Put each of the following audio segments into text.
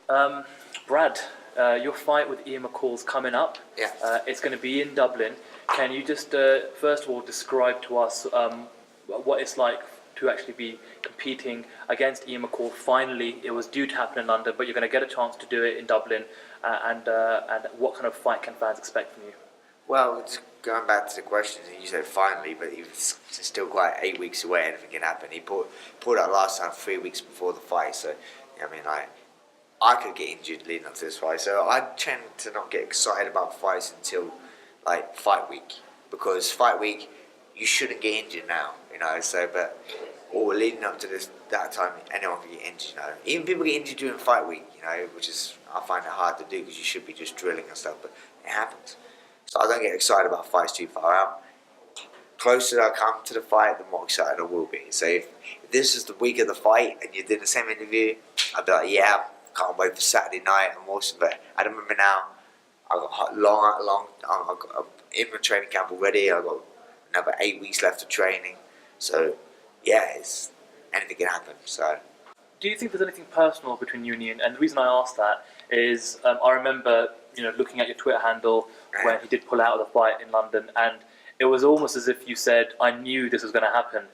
Brad, your fight with Ian McCall's coming up. Yeah. It's going to be in Dublin. Can you just, first of all, describe to us what it's like to actually be competing against Ian McCall? Finally, it was due to happen in London, but you're going to get a chance to do it in Dublin. And what kind of fight can fans expect from you? Well, it's going back to the question, you said finally, but it's still quite 8 weeks away. Anything can happen. He pulled out last time 3 weeks before the fight, so I mean, I could get injured leading up to this fight, so I tend to not get excited about fights until like fight week, because fight week you shouldn't get injured now, you know. So, or leading up to that time, anyone can get injured, you know. Even people get injured during fight week, you know, which is, I find it hard to do because you should be just drilling and stuff, but it happens. So I don't get excited about fights too far out. Closer I come to the fight, the more excited I will be. So if this is the week of the fight and you did the same interview, I'd be like, yeah, can't wait for Saturday night. I'm awesome. But I remember now, I've got in my training camp already. I've got another 8 weeks left of training. So yeah, anything can happen. So. Do you think there's anything personal between you and Ian? And the reason I ask that is I remember, you know, looking at your Twitter handle when he did pull out of the fight in London, and it was almost as if you said, "I knew this was going to happen."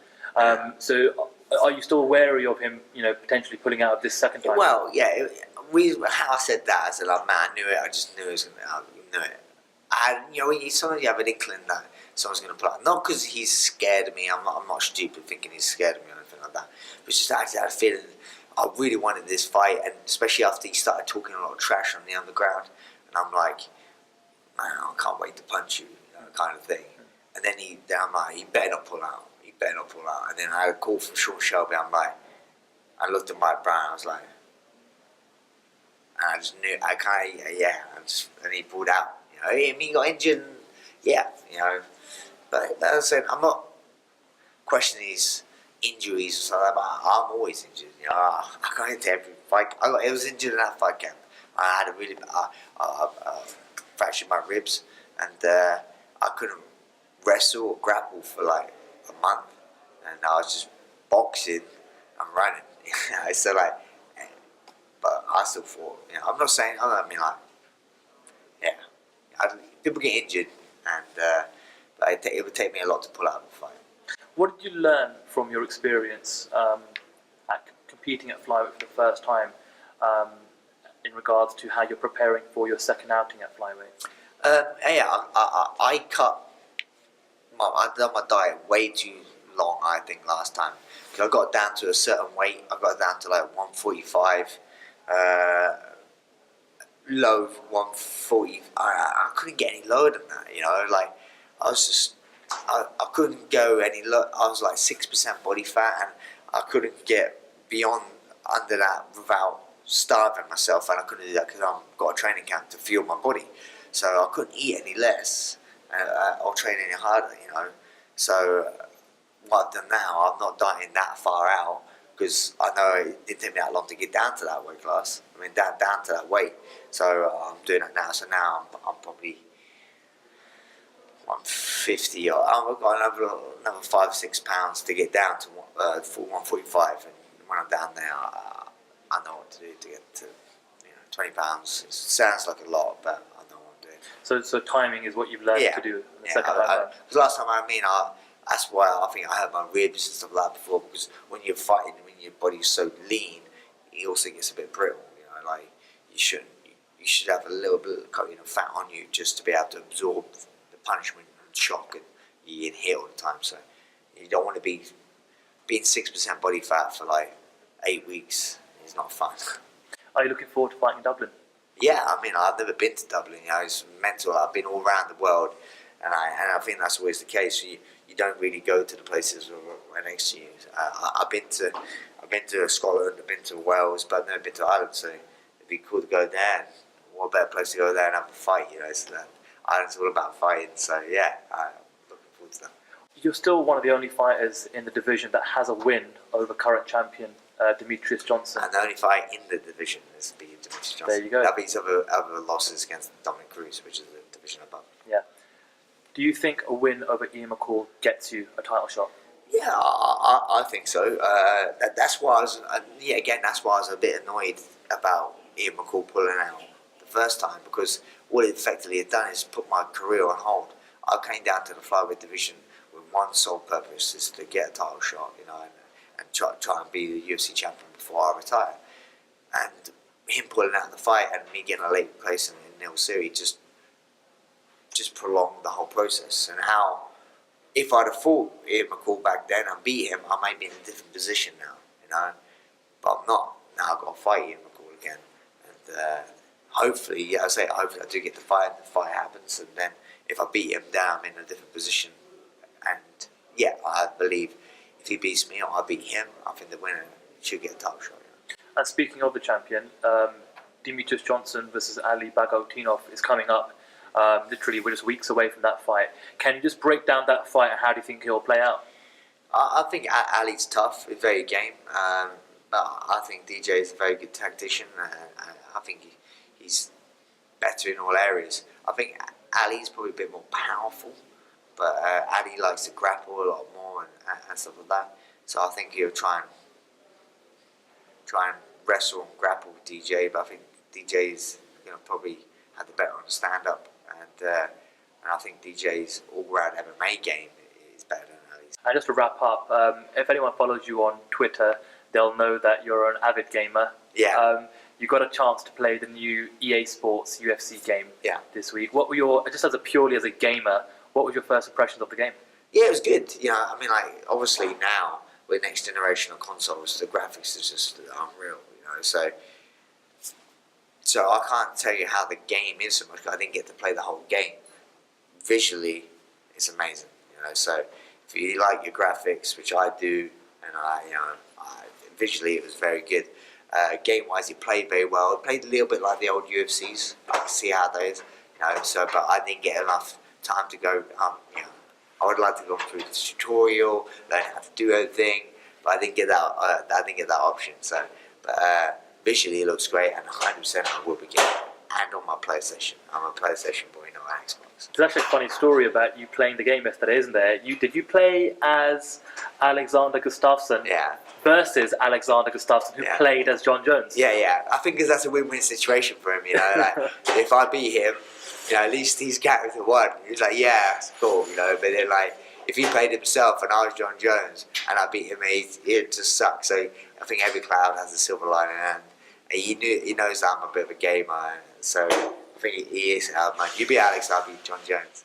So, are you still wary of him, you know, potentially pulling out of this second time? Well, yeah. How I said that, I said, like, man, I knew it. I just knew it was going to. I knew it. And you know, sometimes you have an inkling that someone's going to pull out. Not because he's scared of me. I'm not stupid thinking he's scared of me or anything like that. But it's just actually that feeling. I really wanted this fight, and especially after he started talking a lot of trash on the underground, and I'm like, man, I can't wait to punch you, kind of thing. And then I'm like, he better not pull out. He better not pull out. And then I had a call from Sean Shelby. I'm like, I looked at Mike Brown. I was like, and I just knew, and he pulled out. You know, he got injured. And, yeah, you know, but as I said, I'm not questioning his injuries or something, but I'm always injured. You know, I got into every fight. I was injured in that fight camp. I had a really fractured my ribs, and I couldn't wrestle or grapple for like a month, and I was just boxing and running. So like, but I still fought. You know, I'm not saying. I mean, like, yeah, people get injured, and but it would take me a lot to pull out of the fight. What did you learn from your experience at competing at Flyweight for the first time in regards to how you're preparing for your second outing at Flyweight? I'd done my diet way too long, I think, last time. Because I got down to a certain weight. I got down to like 145, low 140. I couldn't get any lower than that, you know. Like, I couldn't go any lower. I was like 6% body fat, and I couldn't get beyond under that without starving myself, and I couldn't do that because I've got a training camp to fuel my body. So I couldn't eat any less or train any harder, you know. So what I've done now, I'm not dieting that far out because I know it didn't take me that long to get down to that weight class. I mean, down to that weight. So I'm doing that now. So now I'm probably 150, or I've got another 5 or 6 pounds to get down to 145. And when I'm down there, I know what to do to get to 20 pounds. It sounds like a lot, but I know what I'm doing. So timing is what you've learned to do the second time. Because last time, that's why I think I had my ribs and stuff like that before, because when you're fighting, when your body's so lean, it also gets a bit brittle. You know, like you should have a little bit of fat on you just to be able to absorb the punishment and shock, and you inhale all the time. So you don't want to be being 6% body fat for like 8 weeks. It's not fun. Are you looking forward to fighting in Dublin? Yeah, I mean, I've never been to Dublin. You know, it's mental. I've been all around the world, and I think that's always the case. You don't really go to the places right next to you. I've been to Scotland, I've been to Wales, but I've never been to Ireland. So it'd be cool to go there. And what better place to go there and have a fight? You know, so that Ireland's all about fighting. So yeah, I'm looking forward to that. You're still one of the only fighters in the division that has a win over current champion Demetrius Johnson. And the only fight in the division is being Demetrius Johnson. There you go. That means other losses against Dominic Cruz, which is the division above. Yeah. Do you think a win over Ian McCall gets you a title shot? Yeah, I think so. That's why I was. That's why I was a bit annoyed about Ian McCall pulling out the first time, because what it effectively had done is put my career on hold. I came down to the flyweight division with one sole purpose, is to get a title shot, you know, and try and be the UFC champion before I retire. And him pulling out the fight and me getting a late place in the nil series just prolonged the whole process. And how, if I'd have fought Ian McCall back then and beat him, I might be in a different position now, you know. But I'm not. Now I've got to fight Ian McCall again. And hopefully, yeah, hopefully I do get the fight happens, and then if I beat him down, I'm in a different position. And yeah, I believe if he beats me or I beat him, I think the winner should get a title shot. Yeah. And speaking of the champion, Demetrius Johnson versus Ali Bagautinov is coming up. Literally, we're just weeks away from that fight. Can you just break down that fight and how do you think it'll play out? I think Ali's tough, he's very game. But I think DJ is a very good tactician. I think he's better in all areas. I think Ali's probably a bit more powerful, but Ali likes to grapple a lot more and stuff like that. So I think he'll try and wrestle and grapple with DJ. But I think DJ is probably have the better on the stand up, and I think DJ's all-round MMA game is better than Ali's. And just to wrap up, if anyone follows you on Twitter, they'll know that you're an avid gamer. Yeah. You got a chance to play the new EA Sports UFC game this week. What were your, just purely as a gamer, what were your first impressions of the game? Yeah, it was good. I mean, like, obviously now with next generation of consoles, the graphics is just unreal. So I can't tell you how the game is so much, because I didn't get to play the whole game. Visually, it's amazing. So if you like your graphics, which I do, and visually it was very good. Game-wise, it played very well. It played a little bit like the old UFCs. I can see how that is. But I didn't get enough time to go. I would like to go through the tutorial, learn how to do everything, but I didn't get that. I didn't get that option. So, but visually, it looks great, and 100% I will be getting it. And on my PlayStation. I'm a PlayStation boy, not an Xbox. There's actually a funny story about you playing the game yesterday, isn't there? Did you play as Alexander Gustafsson? Yeah. Versus Alexander Gustafsson, who played as John Jones. Yeah. I think that's a win-win situation for him. Like, if I beat him, at least he's character one. He's like, yeah, it's cool. But then, like, if he played himself and I was John Jones and I beat him, it just sucks. So I think every cloud has a silver lining, and he knows that I'm a bit of a gamer. So I think he is. You be Alex, I'll be John Jones.